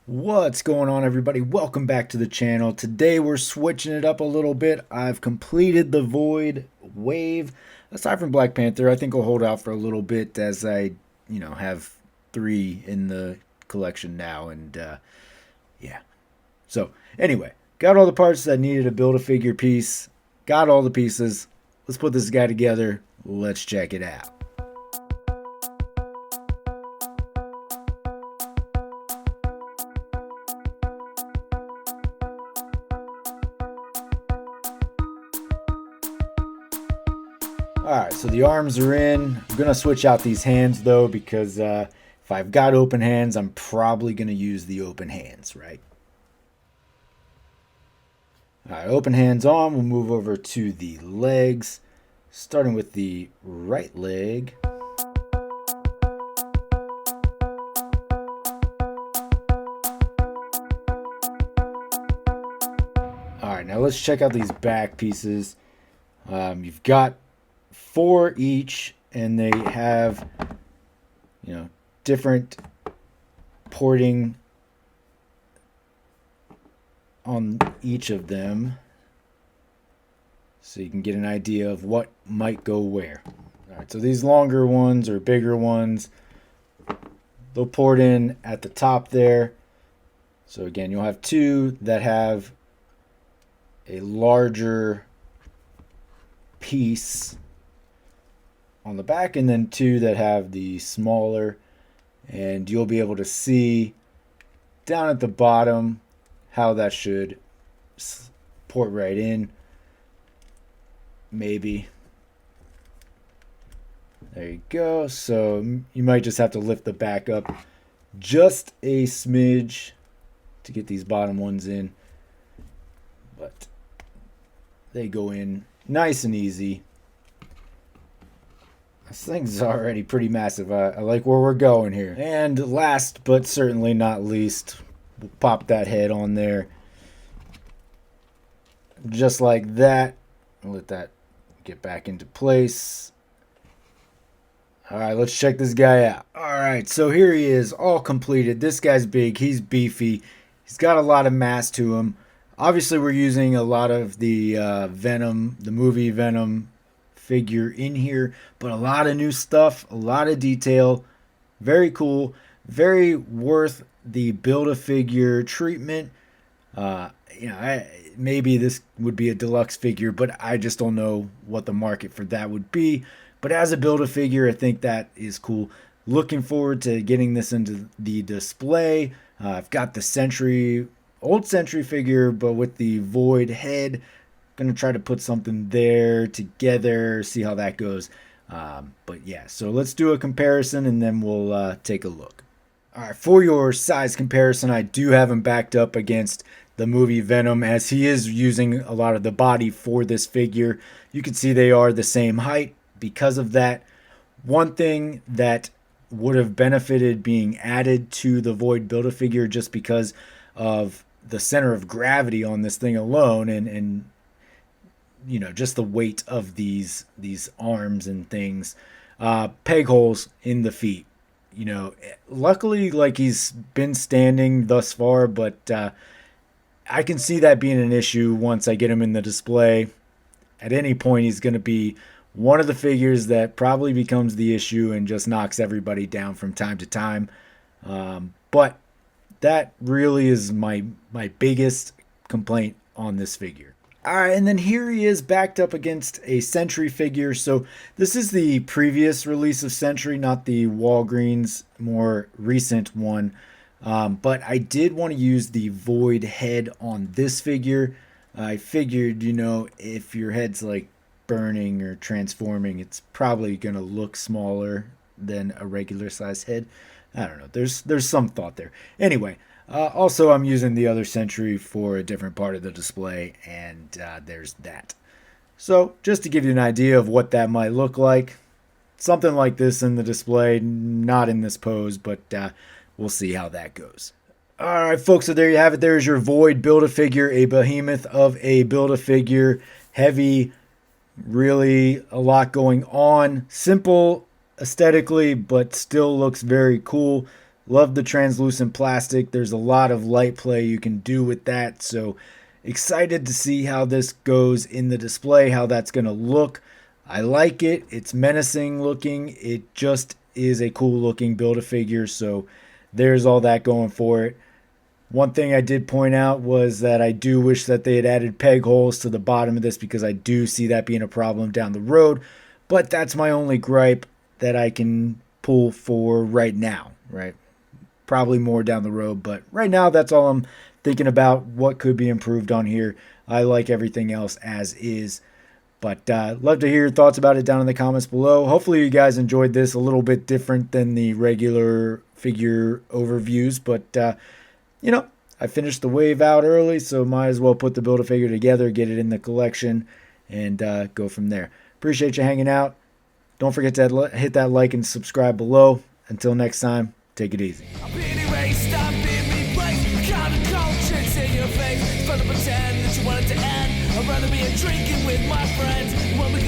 What's going on, everybody? Welcome back to the channel. Today we're switching it up a little bit. I've completed the Void wave. Aside from Black Panther, I think I'll hold out for a little bit as I have three in the collection now. And yeah. So anyway, got all the parts that needed to build a figure piece. Got all the pieces. Let's put this guy together. Let's check it out. Alright, so the arms are in. I'm going to switch out these hands though because if I've got open hands, I'm probably going to use the open hands, right? Alright, open hands on. We'll move over to the legs, starting with the right leg. Alright, now let's check out these back pieces. You've got four each, and they have different porting on each of them, so you can get an idea of what might go where. All right, so these longer ones or bigger ones, they'll port in at the top there. So again, you'll have two that have a larger piece on the back, and then two that have the smaller, and you'll be able to see down at the bottom how that should port right in. Maybe there you go. So you might just have to lift the back up just a smidge to get these bottom ones in, but they go in nice and easy. This thing's already pretty massive. I like where we're going here. And last but certainly not least, we'll pop that head on there. Just like that. I'll let that get back into place. Alright, let's check this guy out. Alright, so here he is, all completed. This guy's big, he's beefy. He's got a lot of mass to him. Obviously, we're using a lot of the Venom, the movie Venom figure in here, but a lot of new stuff, a lot of detail. Very cool, very worth the Build-A-Figure treatment. Maybe this would be a deluxe figure, but I just don't know what the market for that would be. But as a Build-A-Figure, I think that is cool. Looking forward to getting this into the display. I've got the old Sentry figure, but with the Void head. Gonna try to put something there together, see how that goes. But yeah, so let's do a comparison and then we'll take a look. All right, for your size comparison, I do have him backed up against the movie Venom, as he is using a lot of the body for this figure. You can see they are the same height because of that. One thing that would have benefited being added to the Void Build-A-Figure, just because of the center of gravity on this thing alone, and just the weight of these arms and things, peg holes in the feet. Luckily, like, he's been standing thus far, but I can see that being an issue once I get him in the display. At any point, he's going to be one of the figures that probably becomes the issue and just knocks everybody down from time to time. But that really is my biggest complaint on this figure. All right, and then here he is backed up against a Sentry figure. So this is the previous release of Sentry, not the Walgreens more recent one. But I did want to use the Void head on this figure. I figured, if your head's like burning or transforming, it's probably going to look smaller than a regular size head. I don't know. There's some thought there. Anyway. Also, I'm using the other Sentry for a different part of the display, and there's that. So, just to give you an idea of what that might look like, something like this in the display, not in this pose, but we'll see how that goes. Alright, folks, so there you have it. There's your Void Build-A-Figure, a behemoth of a Build-A-Figure. Heavy, really a lot going on. Simple aesthetically, but still looks very cool. Love the translucent plastic. There's a lot of light play you can do with that. So excited to see how this goes in the display, how that's going to look. I like it. It's menacing looking. It just is a cool looking Build-A-Figure. So there's all that going for it. One thing I did point out was that I do wish that they had added peg holes to the bottom of this, because I do see that being a problem down the road. But that's my only gripe that I can pull for right now, right? Probably more down the road, but right now that's all I'm thinking about, what could be improved on here. I like everything else as is. But love to hear your thoughts about it down in the comments below. Hopefully you guys enjoyed this, a little bit different than the regular figure overviews. But, I finished the wave out early, so might as well put the Build-A-Figure together, get it in the collection, and go from there. Appreciate you hanging out. Don't forget to hit that like and subscribe below. Until next time, take it easy. I'd rather be drinking with my friends when we